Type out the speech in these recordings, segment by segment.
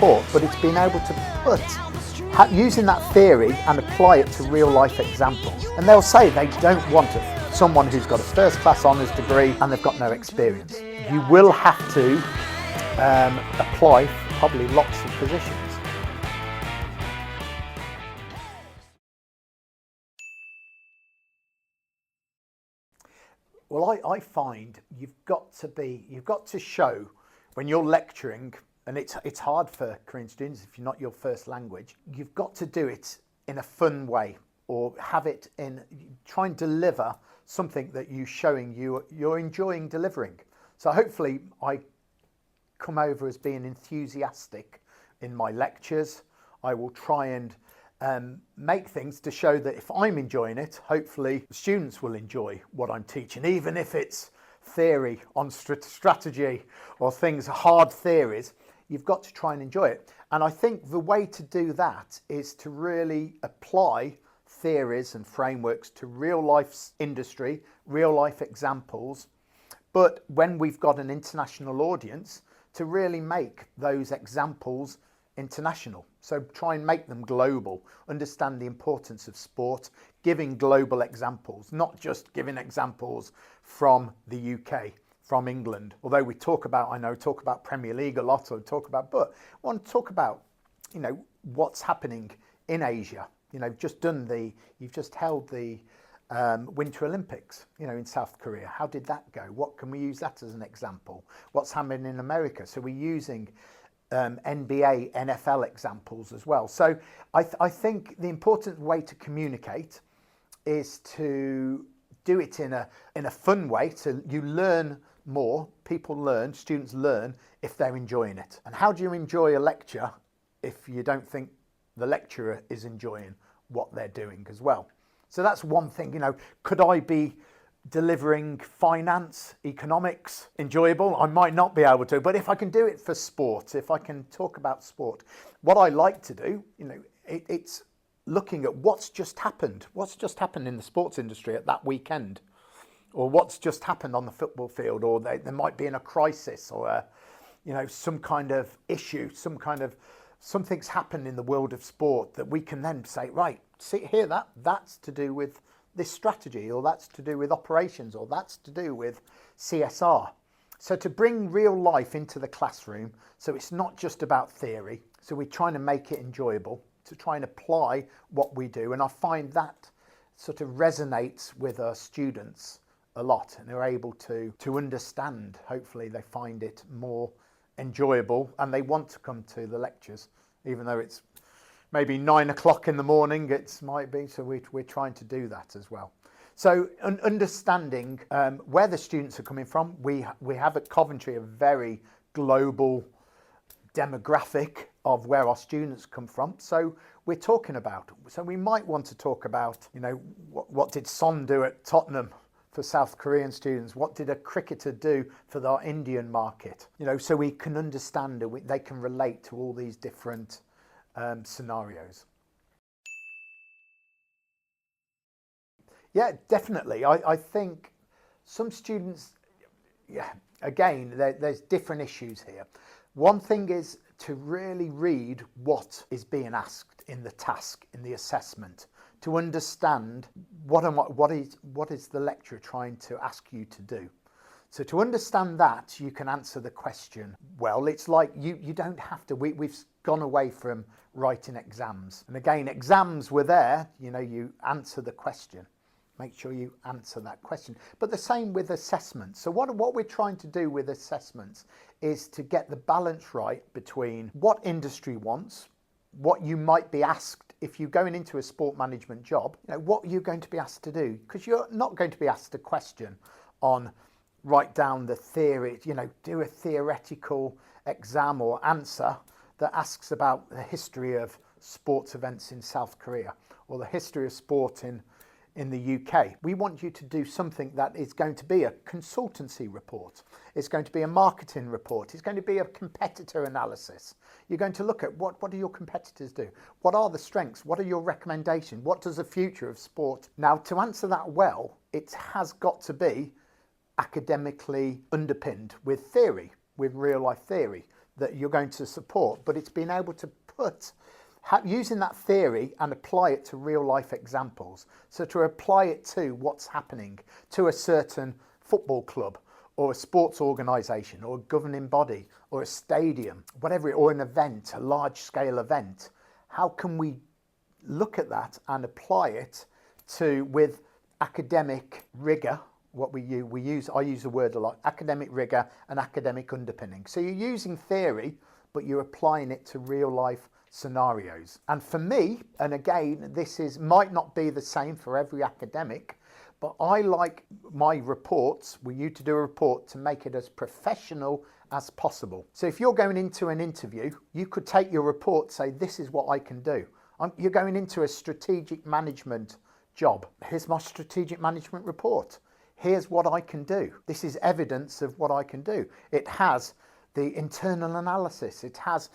sport, but it's being able to put using that theory and apply it to real life examples. And they'll say they don't want someone who's got a first class honours degree and they've got no experience. You will have to apply for probably lots of positions. Well, I find you've got to show when you're lecturing, and it's hard for Korean students if you're not your first language, you've got to do it in a fun way, or have it try and deliver something that you're enjoying delivering. So hopefully I come over as being enthusiastic in my lectures. I will try and make things to show that if I'm enjoying it, hopefully the students will enjoy what I'm teaching, even if it's theory on strategy or things, hard theories. You've got to try and enjoy it. And I think the way to do that is to really apply theories and frameworks to real life industry, real life examples. But when we've got an international audience, to really make those examples international. So try and make them global, understand the importance of sport, giving global examples, not just giving examples from the UK, from England. Although we talk about Premier League a lot, but I want to talk about, what's happening in Asia. You've just held the Winter Olympics, in South Korea. How did that go? What can we use that as an example? What's happening in America? So we're using NBA, NFL examples as well. So I think the important way to communicate is to do it in a fun way. So you learn more, people learn, students learn if they're enjoying it. And how do you enjoy a lecture if you don't think the lecturer is enjoying what they're doing as well? So that's one thing. Could I be delivering finance, economics enjoyable? I might not be able to, but if I can do it for sport, if I can talk about sport, what I like to do, it's looking at what's just happened in the sports industry at that weekend, or what's just happened on the football field, or there might be in a crisis, or some kind of issue, something's happened in the world of sport that we can then say, right, see here, that's to do with this strategy, or that's to do with operations, or that's to do with CSR. So to bring real life into the classroom, so it's not just about theory, so we're trying to make it enjoyable, to try and apply what we do. And I find that sort of resonates with our students a lot, and they're able to understand. Hopefully they find it more enjoyable and they want to come to the lectures, even though it's maybe 9 o'clock in the morning, so we're trying to do that as well. So understanding where the students are coming from, we have at Coventry a very global demographic of where our students come from. So we might want to talk about, what did Son do at Tottenham for South Korean students? What did a cricketer do for our Indian market? So we can understand, they can relate to all these different scenarios. Yeah, definitely. I think some students, again, there's different issues here. One thing is to really read what is being asked in the task, in the assessment, to understand what is the lecturer trying to ask you to do. So to understand that, you can answer the question well. It's like you don't have to, we've gone away from writing exams. And again, exams were there, you answer the question. Make sure you answer that question. But the same with assessments. So what we're trying to do with assessments is to get the balance right between what industry wants, what you might be asked if you're going into a sport management job, what you're going to be asked to do. Because you're not going to be asked a question on write down the theory, do a theoretical exam or answer that asks about the history of sports events in South Korea or the history of sport in the UK. We want you to do something that is going to be a consultancy report. It's going to be a marketing report. It's going to be a competitor analysis. You're going to look at what do your competitors do? What are the strengths? What are your recommendations? What does the future of sport? Now, to answer that well, it has got to be academically underpinned with theory, with real life theory. that you're going to support, but it's being able to using that theory and apply it to real life examples. So to apply it to what's happening to a certain football club or a sports organisation or a governing body or a stadium, whatever, or an event, a large scale event, how can we look at that and apply it to with academic rigour? What I use the word a lot, academic rigour and academic underpinning. So you're using theory, but you're applying it to real life scenarios. And for me, and again, might not be the same for every academic, but I like my reports, you to do a report to make it as professional as possible. So if you're going into an interview, you could take your report, say, this is what I can do. You're going into a strategic management job. Here's my strategic management report. Here's what I can do. This is evidence of what I can do. It has the internal analysis. It has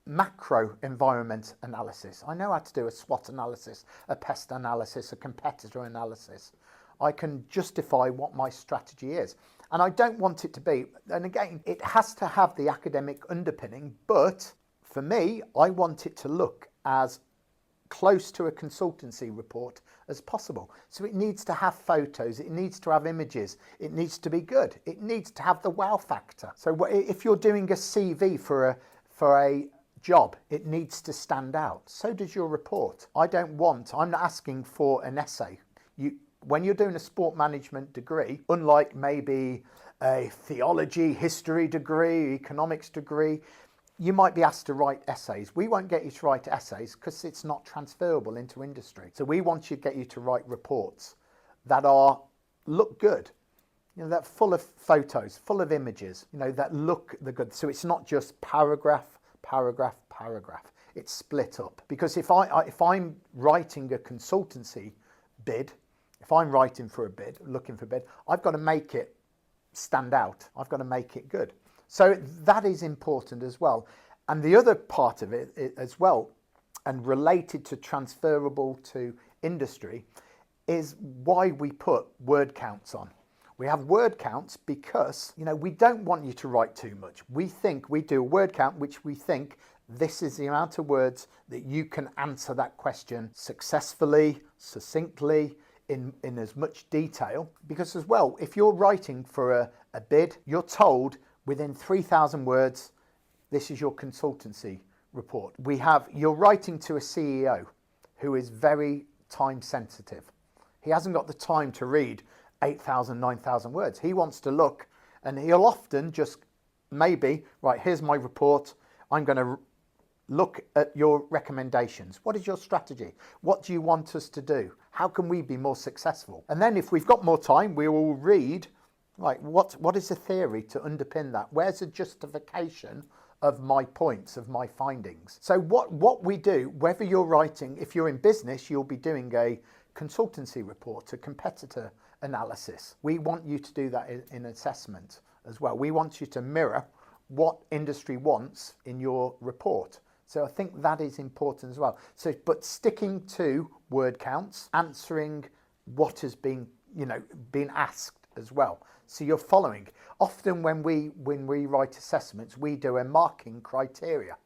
macro environment analysis. I know how to do a SWOT analysis, a pest analysis, a competitor analysis. I can justify what my strategy is. And I don't want it to be, and again, it has to have the academic underpinning, but for me, I want it to look as close to a consultancy report as possible. So it needs to have photos, it needs to have images, it needs to be good, it needs to have the wow factor. So if you're doing a CV for a job, it needs to stand out. So does your report. I'm not asking for an essay. When you're doing a sport management degree, unlike maybe a theology, history degree, economics degree, you might be asked to write essays. We won't get you to write essays because it's not transferable into industry. So we want to get you to write reports that look good, that full of photos, full of images, that look the good. So it's not just paragraph, paragraph, paragraph. It's split up. Because if I'm writing a consultancy bid, if I'm writing for a bid, looking for a bid, I've got to make it stand out. I've got to make it good. So that is important as well. And the other part of it as well, and related to transferable to industry, is why we put word counts on. We have word counts because, we don't want you to write too much. We do a word count, which we think this is the amount of words that you can answer that question successfully, succinctly, in as much detail. Because as well, if you're writing for a bid, you're told within 3,000 words, this is your consultancy report. You're writing to a CEO who is very time sensitive. He hasn't got the time to read 8,000, 9,000 words. He wants to look, and he'll often just maybe, right, here's my report. I'm going to look at your recommendations. What is your strategy? What do you want us to do? How can we be more successful? And then if we've got more time, we will read, right, what is the theory to underpin that? Where's the justification of my points, of my findings? So what we do, whether you're writing, if you're in business, you'll be doing a consultancy report, a competitor analysis. We want you to do that in assessment as well. We want you to mirror what industry wants in your report. So I think that is important as well. So, but sticking to word counts, answering what has been asked as well. So you're following. Often when we write assessments, we do a marking criteria,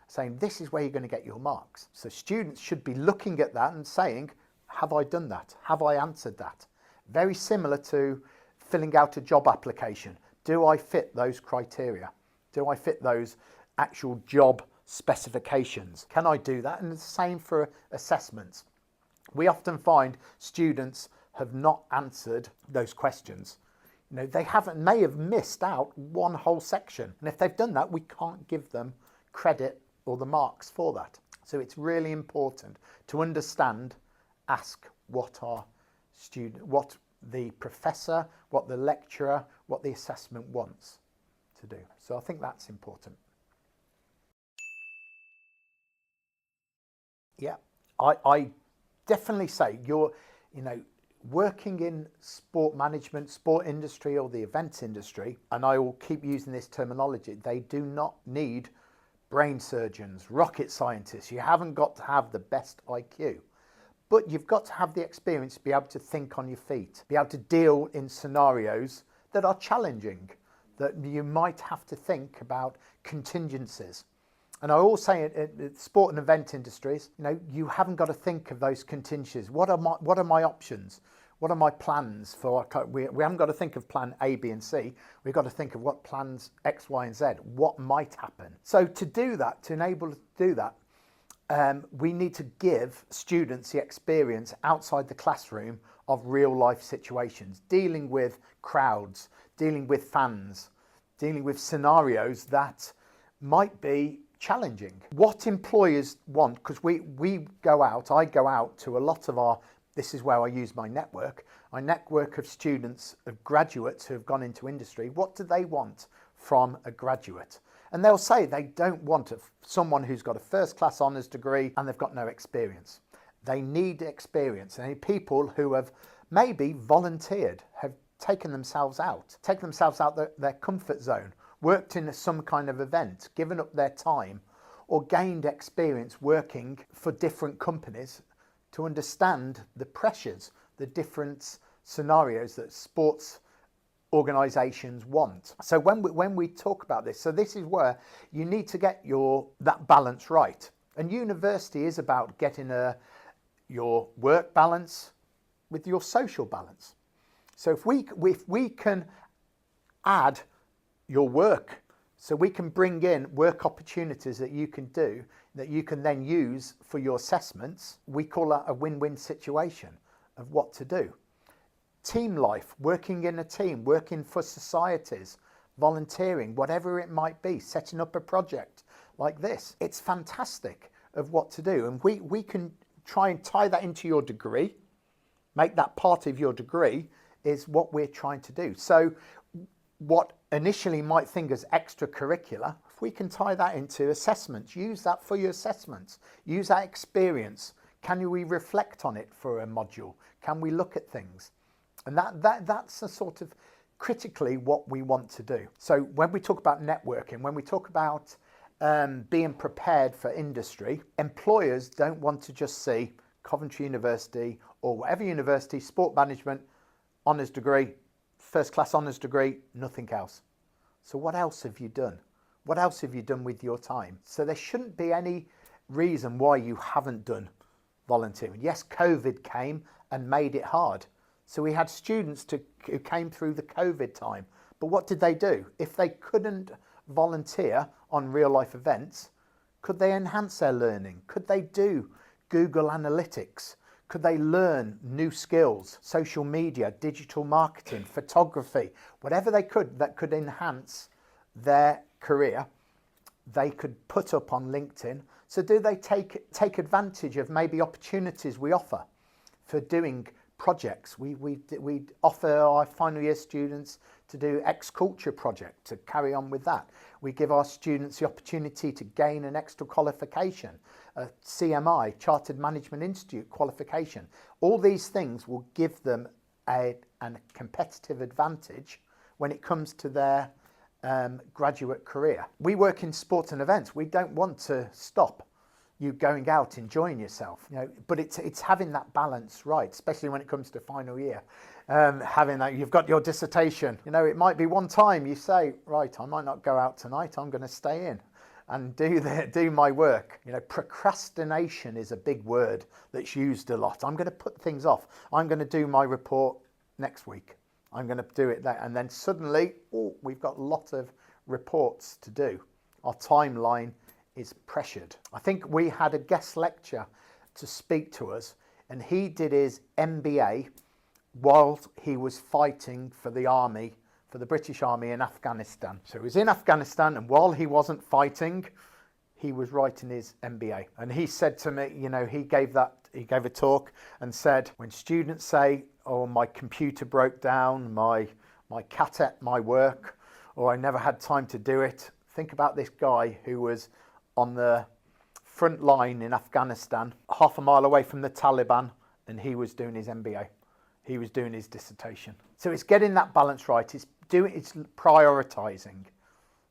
saying this is where you're going to get your marks. So students should be looking at that and saying, have I done that? Have I answered that? Very similar to filling out a job application. Do I fit those criteria? Do I fit those actual job specifications? Can I do that? And the same for assessments. We often find students have not answered those questions. They may have missed out one whole section. And if they've done that, we can't give them credit or the marks for that. So it's really important to understand, ask what the professor, what the lecturer, what the assessment wants to do. So I think that's important. Yeah, I definitely say working in sport management, sport industry or the events industry, and I will keep using this terminology, they do not need brain surgeons, rocket scientists. You haven't got to have the best IQ, but you've got to have the experience to be able to think on your feet, be able to deal in scenarios that are challenging, that you might have to think about contingencies. And I always say at sport and event industries, you haven't got to think of those contingencies. What are my options? What are my plans for? We haven't got to think of plan A, B, and C. We've got to think of what plans X, Y, and Z. What might happen? So to do that, to enable us to do that, we need to give students the experience outside the classroom of real life situations, dealing with crowds, dealing with fans, dealing with scenarios that might be challenging. What employers want, because I go out to a lot of this is where I use my network of students, of graduates who have gone into industry. What do they want from a graduate? And they'll say they don't want someone who's got a first class honours degree and they've got no experience. They need experience. They need people who have maybe volunteered, have taken themselves out their comfort zone, worked in some kind of event, given up their time, or gained experience working for different companies to understand the pressures, the different scenarios that sports organisations want. So when we talk about this, so this is where you need to get that balance right. And university is about getting your work balance with your social balance. So if we can add your work, so we can bring in work opportunities that you can do, that you can then use for your assessments, we call that a win-win situation of what to do. Team life, working in a team, working for societies, volunteering, whatever it might be, setting up a project like this. It's fantastic of what to do. And we can try and tie that into your degree, make that part of your degree is what we're trying to do. So what initially might think as extracurricular, if we can tie that into assessments, use that for your assessments, use that experience. Can we reflect on it for a module? Can we look at things? And that's a sort of critically what we want to do. So when we talk about networking, when we talk about being prepared for industry, employers don't want to just see Coventry University or whatever university, sport management, honours degree, first class honours degree, nothing else. So what else have you done? What else have you done with your time? So there shouldn't be any reason why you haven't done volunteering. Yes, COVID came and made it hard. So we had students who came through the COVID time. But what did they do? If they couldn't volunteer on real life events, could they enhance their learning? Could they do Google Analytics? Could they learn new skills, social media, digital marketing, photography, whatever they could that could enhance their career, they could put up on LinkedIn. So do they take advantage of maybe opportunities we offer for doing projects? We offer our final year students to do X-Culture project, to carry on with that. We give our students the opportunity to gain an extra qualification, a CMI, Chartered Management Institute qualification. All these things will give them a competitive advantage when it comes to their graduate career. We work in sports and events. We don't want to stop you going out enjoying yourself, but it's having that balance right, especially when it comes to final year. Having that, you've got your dissertation, it might be one time you say, right, I might not go out tonight, I'm going to stay in and do my work. Procrastination is a big word that's used a lot. I'm going to put things off. I'm going to do my report next week. I'm going to do it there. And then suddenly, we've got a lot of reports to do. Our timeline is pressured. I think we had a guest lecturer to speak to us, and he did his MBA while he was fighting for the army, for the British Army in Afghanistan. So he was in Afghanistan, and while he wasn't fighting, he was writing his MBA. And he said to me, he gave a talk and said, when students say, oh, my computer broke down, my cat ate my work, or I never had time to do it, think about this guy who was on the front line in Afghanistan, half a mile away from the Taliban, and he was doing his MBA. He was doing his dissertation. So it's getting that balance right. It's prioritising,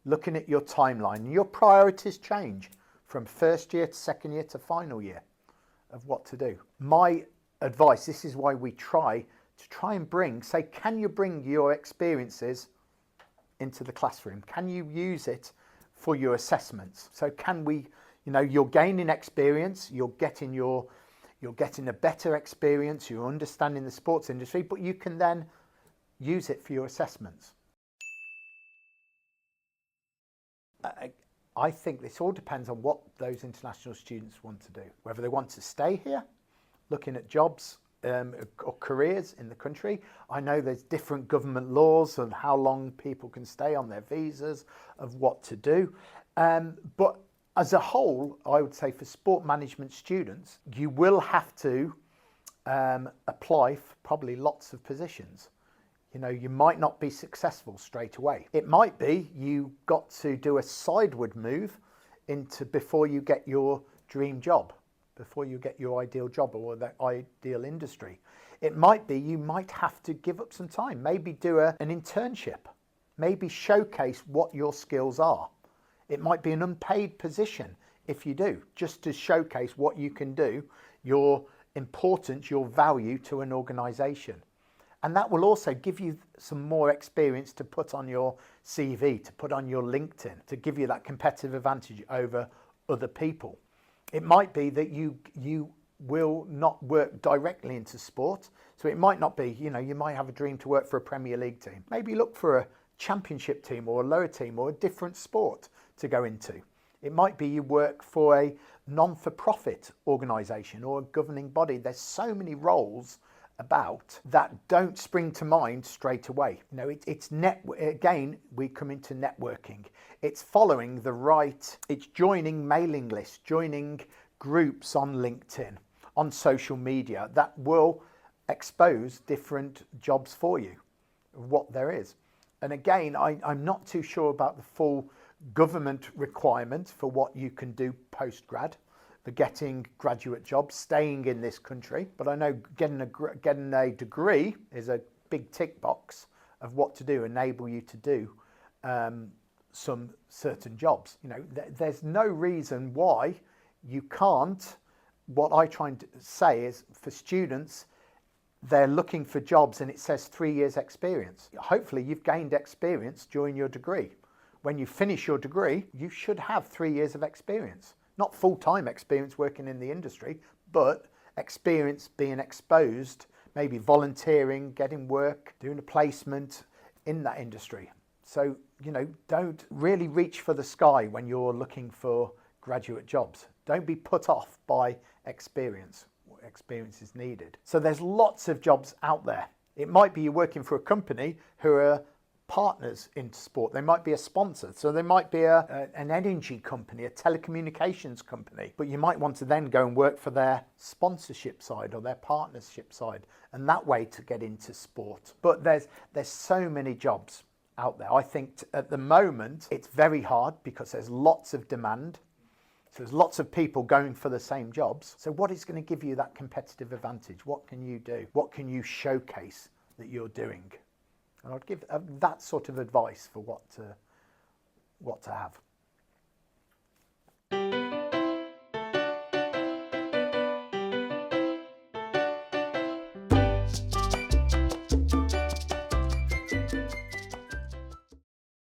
looking at your timeline. Your priorities change from first year to second year to final year of what to do. My advice, this is why we try and can you bring your experiences into the classroom? Can you use it for your assessments? So can we, you're gaining experience, you're getting a better experience, you're understanding the sports industry, but you can then use it for your assessments. I think this all depends on what those international students want to do, whether they want to stay here, looking at jobs or careers in the country. I know there's different government laws on how long people can stay on their visas, of what to do. But as a whole, I would say for sport management students, you will have to apply for probably lots of positions. You might not be successful straight away. It might be you got to do a sideward move before you get your dream job, before you get your ideal job or the ideal industry. It might be you might have to give up some time, maybe do an internship, maybe showcase what your skills are. It might be an unpaid position if you do, just to showcase what you can do, your importance, your value to an organisation. And that will also give you some more experience to put on your CV, to put on your LinkedIn, to give you that competitive advantage over other people. It might be that you will not work directly into sport. So it might not be, you might have a dream to work for a Premier League team. Maybe look for a championship team or a lower team or a different sport to go into. It might be you work for a non-for-profit organisation or a governing body. There's so many roles about that don't spring to mind straight away. Again, we come into networking. It's following it's joining mailing lists, joining groups on LinkedIn, on social media that will expose different jobs for you, what there is. And again, I'm not too sure about the full government requirement for what you can do post-grad, for getting graduate jobs, staying in this country. But I know getting a degree is a big tick box of what to do, enable you to do some certain jobs. There's no reason why you can't. What I try to say is for students, they're looking for jobs and it says 3 years experience. Hopefully you've gained experience during your degree. When you finish your degree, you should have 3 years of experience. Not full-time experience working in the industry, but experience being exposed, maybe volunteering, getting work, doing a placement in that industry. So, don't really reach for the sky when you're looking for graduate jobs. Don't be put off by experience. Experience is needed. So there's lots of jobs out there. It might be you're working for a company who are partners in sport. They might be a sponsor. So they might be an energy company, a telecommunications company, but you might want to then go and work for their sponsorship side or their partnership side, and that way to get into sport. But there's so many jobs out there. I think at the moment it's very hard because there's lots of demand. So there's lots of people going for the same jobs. So what is going to give you that competitive advantage? What can you do? What can you showcase that you're doing? And I'd give that sort of advice for what to have.